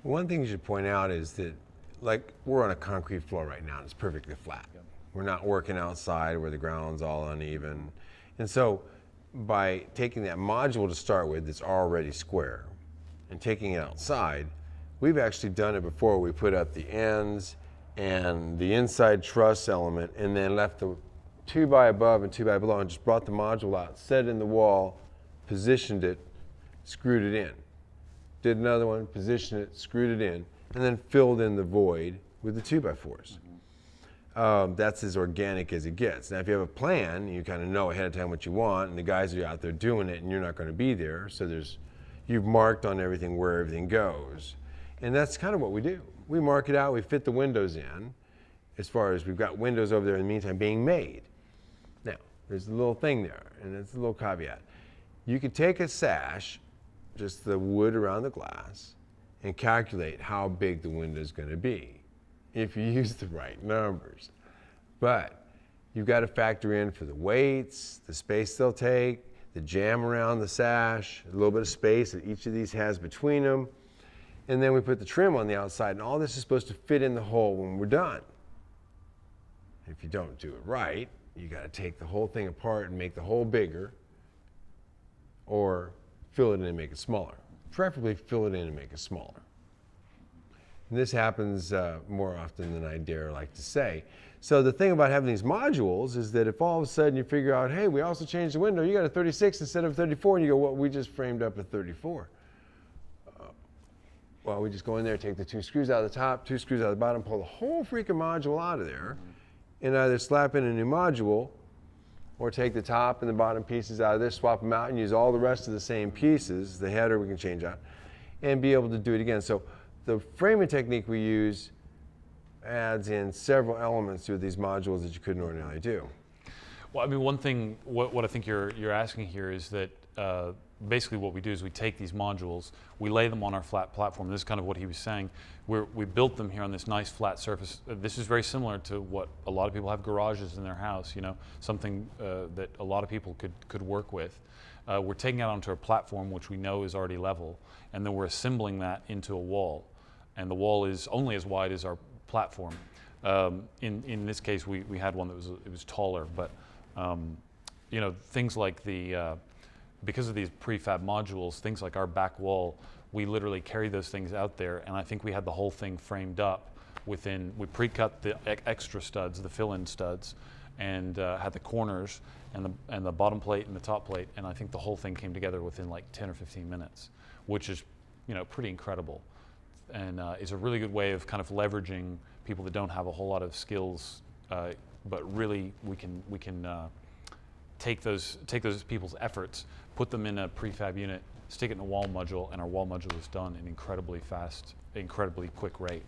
One thing you should point out is that, like, we're on a concrete floor right now and it's perfectly flat. Yep. We're not working outside where the ground's all uneven. And so by taking that module to start with that's already square and taking it outside, we've actually done it before. We put up the ends and the inside truss element and then left the 2x above and 2x below and just brought the module out, set it in the wall, positioned it, screwed it in. Did another one, positioned it, screwed it in, and then filled in the void with the 2x4s. That's as organic as it gets. Now, if you have a plan, you kind of know ahead of time what you want, and the guys are out there doing it, and you're not going to be there, so you've marked on everything where everything goes. And that's kind of what we do. We mark it out, we fit the windows in, as far as we've got windows over there in the meantime being made. Now, there's a little thing there, and it's a little caveat. You can take a sash, just the wood around the glass, and calculate how big the window is going to be if you use the right numbers. But you've got to factor in for the weights, the space they'll take, the jam around the sash, a little bit of space that each of these has between them. And then we put the trim on the outside, and all this is supposed to fit in the hole when we're done. If you don't do it right, you got to take the whole thing apart and make the hole bigger, or fill it in and make it smaller. Preferably fill it in and make it smaller. And this happens more often than I dare like to say. So the thing about having these modules is that if all of a sudden you figure out, hey, we also changed the window, you got a 36 instead of 34, and you go, well, we just framed up a 34. Well, we just go in there, take the 2 screws out of the top, 2 screws out of the bottom, pull the whole freaking module out of there, and either slap in a new module, or take the top and the bottom pieces out of this, swap them out, and use all the rest of the same pieces. The header we can change out, and be able to do it again. So the framing technique we use adds in several elements to these modules that you couldn't ordinarily do. Well, I mean, one thing, what I think you're asking here is that basically what we do is we take these modules, we lay them on our flat platform. This is kind of what he was saying. We built them here on this nice flat surface. This is very similar to what a lot of people have garages in their house, you know, something that a lot of people could work with. We're taking it onto a platform which we know is already level, and then we're assembling that into a wall. And the wall is only as wide as our platform. In this case, we had one that was taller, but you know, things like because of these prefab modules, things like our back wall, we literally carried those things out there, and I think we had the whole thing framed up within, we pre-cut the extra studs, the fill-in studs, and had the corners and the bottom plate and the top plate, and I think the whole thing came together within like 10 or 15 minutes, which is, you know, pretty incredible. And is a really good way of kind of leveraging people that don't have a whole lot of skills, but really we can take those people's efforts, put them in a prefab unit, stick it in a wall module, and our wall module is done in incredibly fast, incredibly quick rate.